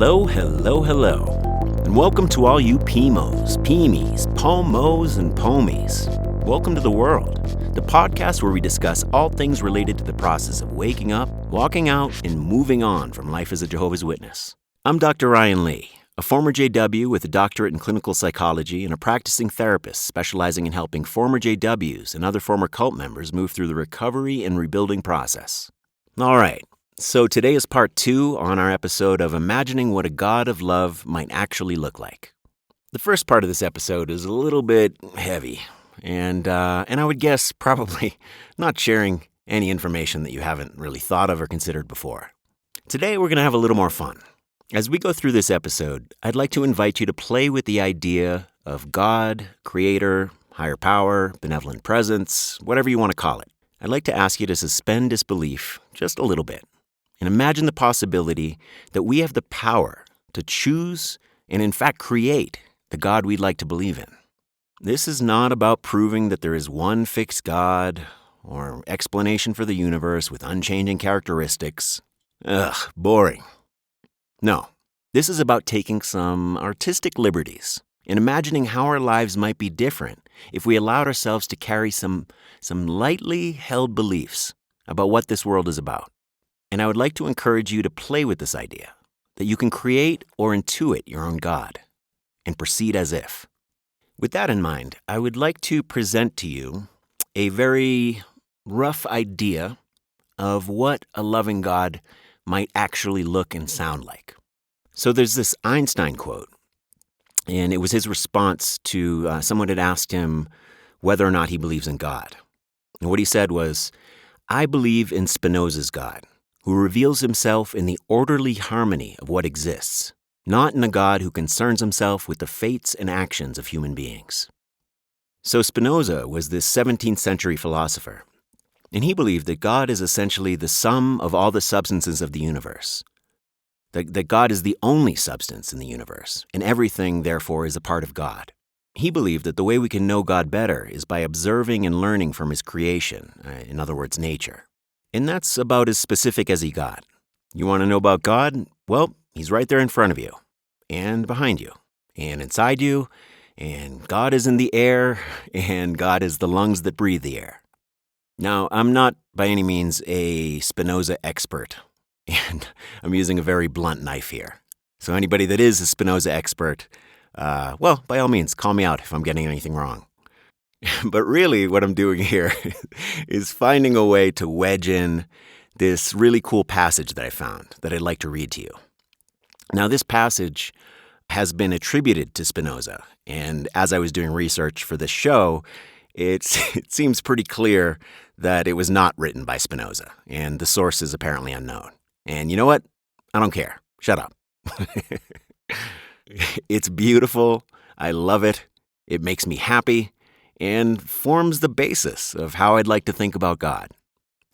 Hello, hello, hello, and welcome to all you PMOs, PMEs, POMOs, and POMIs. Welcome to The World, the podcast where we discuss all things related to the process of waking up, walking out, and moving on from life as a Jehovah's Witness. I'm Dr. Ryan Lee, a former JW with a doctorate in clinical psychology and a practicing therapist specializing in helping former JWs and other former cult members move through the recovery and rebuilding process. All right. So today is part 2 on our episode of imagining what a God of love might actually look like. The first part of this episode is a little bit heavy, and I would guess probably not sharing any information that you haven't really thought of or considered before. Today we're going to have a little more fun. As we go through this episode, I'd like to invite you to play with the idea of God, Creator, higher power, benevolent presence, whatever you want to call it. I'd like to ask you to suspend disbelief just a little bit. And imagine the possibility that we have the power to choose and in fact create the God we'd like to believe in. This is not about proving that there is one fixed God or explanation for the universe with unchanging characteristics. Ugh, boring. No, this is about taking some artistic liberties and imagining how our lives might be different if we allowed ourselves to carry some lightly held beliefs about what this world is about. And I would like to encourage you to play with this idea, that you can create or intuit your own God, and proceed as if. With that in mind, I would like to present to you a very rough idea of what a loving God might actually look and sound like. So there's this Einstein quote, and it was his response to someone had asked him whether or not he believes in God. And what he said was, "I believe in Spinoza's God, who reveals himself in the orderly harmony of what exists, not in a God who concerns himself with the fates and actions of human beings." So Spinoza was this 17th century philosopher, and he believed that God is essentially the sum of all the substances of the universe, that God is the only substance in the universe, and everything, therefore, is a part of God. He believed that the way we can know God better is by observing and learning from his creation, in other words, nature. And that's about as specific as he got. You want to know about God? Well, he's right there in front of you, and behind you, and inside you, and God is in the air, and God is the lungs that breathe the air. Now, I'm not by any means a Spinoza expert, and I'm using a very blunt knife here. So anybody that is a Spinoza expert, well, by all means, call me out if I'm getting anything wrong. But really what I'm doing here is finding a way to wedge in this really cool passage that I found that I'd like to read to you. Now, this passage has been attributed to Spinoza, and as I was doing research for this show, it seems pretty clear that it was not written by Spinoza, and the source is apparently unknown. And you know what? I don't care. Shut up. It's beautiful. I love it. It makes me happy, and forms the basis of how I'd like to think about God.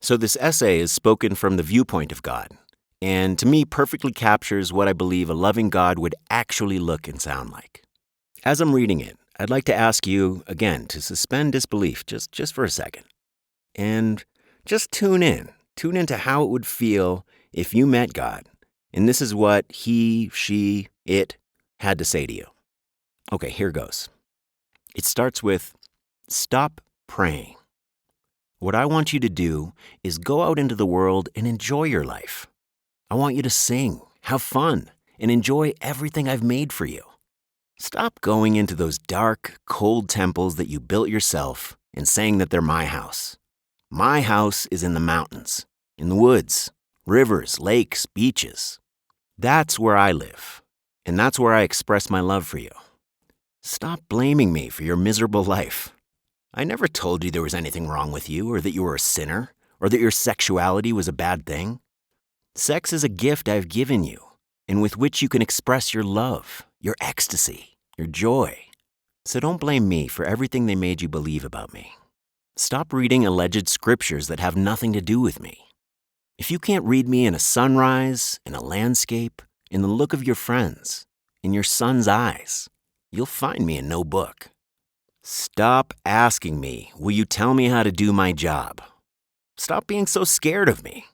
So this essay is spoken from the viewpoint of God, and to me perfectly captures what I believe a loving God would actually look and sound like. As I'm reading it, I'd like to ask you, again, to suspend disbelief just for a second, and just tune into how it would feel if you met God, and this is what he, she, it had to say to you. Okay, here goes. It starts with, "Stop praying. What I want you to do is go out into the world and enjoy your life. I want you to sing, have fun, and enjoy everything I've made for you. Stop going into those dark, cold temples that you built yourself and saying that they're my house. My house is in the mountains, in the woods, rivers, lakes, beaches. That's where I live, and that's where I express my love for you. Stop blaming me for your miserable life. I never told you there was anything wrong with you, or that you were a sinner, or that your sexuality was a bad thing. Sex is a gift I've given you, and with which you can express your love, your ecstasy, your joy. So don't blame me for everything they made you believe about me. Stop reading alleged scriptures that have nothing to do with me. If you can't read me in a sunrise, in a landscape, in the look of your friends, in your son's eyes, you'll find me in no book. Stop asking me, will you tell me how to do my job? Stop being so scared of me.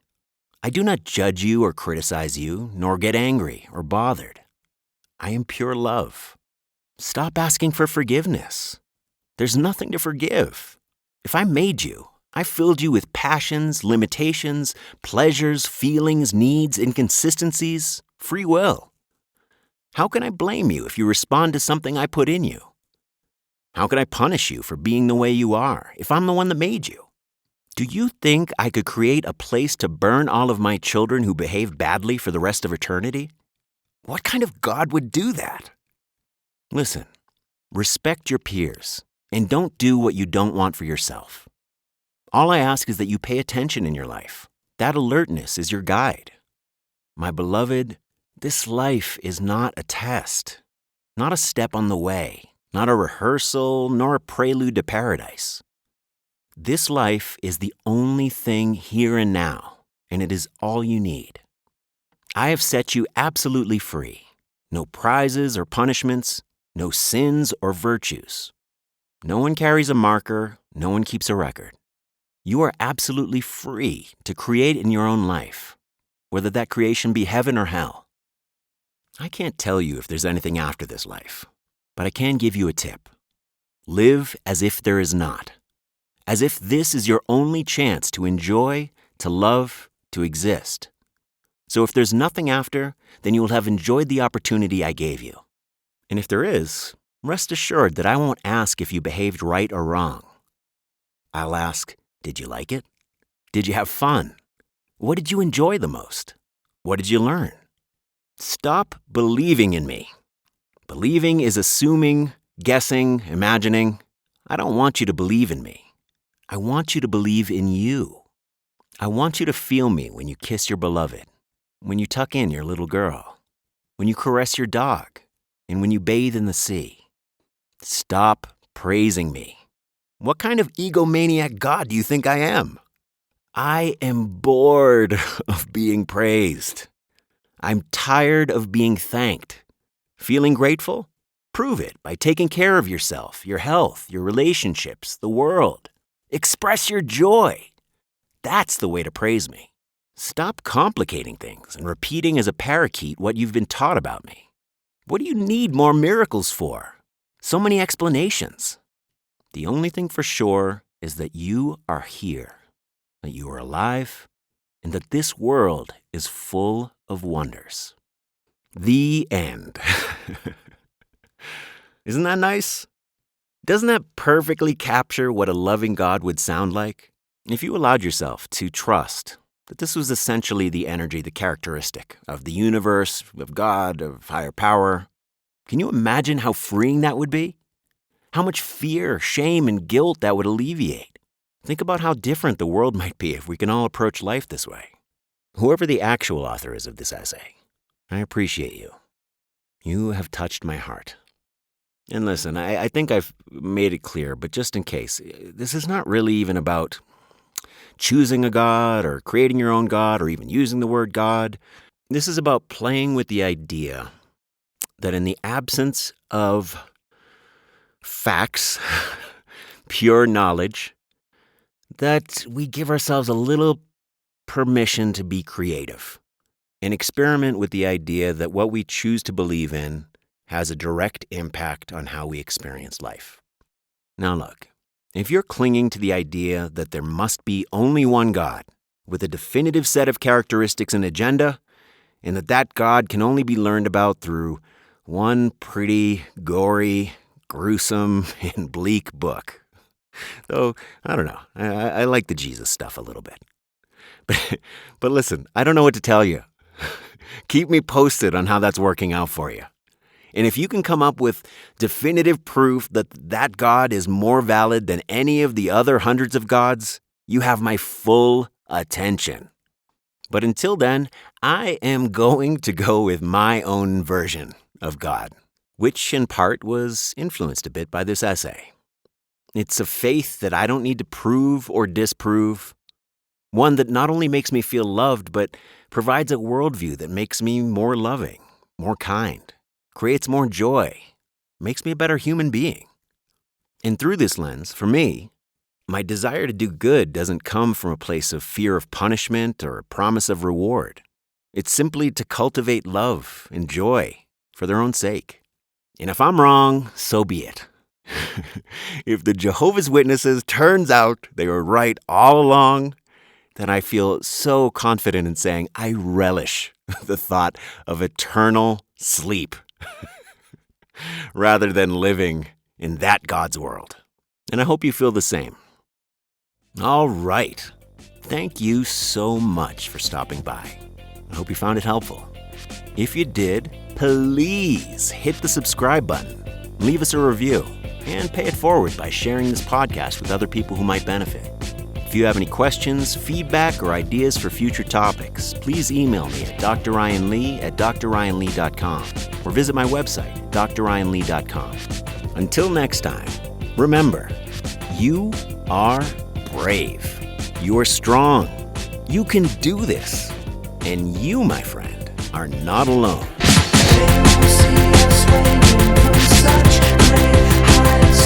I do not judge you or criticize you, nor get angry or bothered. I am pure love. Stop asking for forgiveness. There's nothing to forgive. If I made you, I filled you with passions, limitations, pleasures, feelings, needs, inconsistencies, free will. How can I blame you if you respond to something I put in you? How can I punish you for being the way you are if I'm the one that made you? Do you think I could create a place to burn all of my children who behave badly for the rest of eternity? What kind of God would do that? Listen, respect your peers and don't do what you don't want for yourself. All I ask is that you pay attention in your life. That alertness is your guide. My beloved, this life is not a test, not a step on the way, not a rehearsal, nor a prelude to paradise. This life is the only thing here and now, and it is all you need. I have set you absolutely free. No prizes or punishments, no sins or virtues. No one carries a marker, no one keeps a record. You are absolutely free to create in your own life, whether that creation be heaven or hell. I can't tell you if there's anything after this life, but I can give you a tip. Live as if there is not, as if this is your only chance to enjoy, to love, to exist. So if there's nothing after, then you will have enjoyed the opportunity I gave you. And if there is, rest assured that I won't ask if you behaved right or wrong. I'll ask, did you like it? Did you have fun? What did you enjoy the most? What did you learn? Stop believing in me. Believing is assuming, guessing, imagining. I don't want you to believe in me. I want you to believe in you. I want you to feel me when you kiss your beloved, when you tuck in your little girl, when you caress your dog, and when you bathe in the sea. Stop praising me. What kind of egomaniac God do you think I am? I am bored of being praised. I'm tired of being thanked. Feeling grateful? Prove it by taking care of yourself, your health, your relationships, the world. Express your joy. That's the way to praise me. Stop complicating things and repeating as a parakeet what you've been taught about me. What do you need more miracles for? So many explanations. The only thing for sure is that you are here, that you are alive, and that this world is full of wonders. The end. Isn't that nice? Doesn't that perfectly capture what a loving God would sound like? If you allowed yourself to trust that this was essentially the energy, the characteristic of the universe, of God, of higher power, can you imagine how freeing that would be? How much fear, shame, and guilt that would alleviate. Think about how different the world might be if we can all approach life this way. Whoever the actual author is of this essay, I appreciate you. You have touched my heart. And listen, I think I've made it clear, but just in case, this is not really even about choosing a God or creating your own God or even using the word God. This is about playing with the idea that in the absence of facts, pure knowledge, that we give ourselves a little permission to be creative and experiment with the idea that what we choose to believe in has a direct impact on how we experience life. Now look, if you're clinging to the idea that there must be only one God with a definitive set of characteristics and agenda, and that God can only be learned about through one pretty, gory, gruesome, and bleak book. Though, I don't know, I like the Jesus stuff a little bit. But listen, I don't know what to tell you. Keep me posted on how that's working out for you. And if you can come up with definitive proof that God is more valid than any of the other hundreds of gods, you have my full attention. But until then, I am going to go with my own version of God, which in part was influenced a bit by this essay. It's a faith that I don't need to prove or disprove, one that not only makes me feel loved, but provides a worldview that makes me more loving, more kind, creates more joy, makes me a better human being. And through this lens, for me, My desire to do good doesn't come from a place of fear of punishment or a promise of reward. It's simply to cultivate love and joy for their own sake. And if I'm wrong, so be it. If the Jehovah's Witnesses turns out they were right all along, then I feel so confident in saying I relish the thought of eternal sleep rather than living in that God's world. And I hope you feel the same. All right. Thank you so much for stopping by. I hope you found it helpful. If you did, please hit the subscribe button, leave us a review, and pay it forward by sharing this podcast with other people who might benefit. If you have any questions, feedback, or ideas for future topics, please email me at drryanlee@drryanlee.com or visit my website, drryanlee.com. Until next time, remember, you are brave. You are strong. You can do this. And you, my friend, are not alone. They won't see us waiting from such great heights.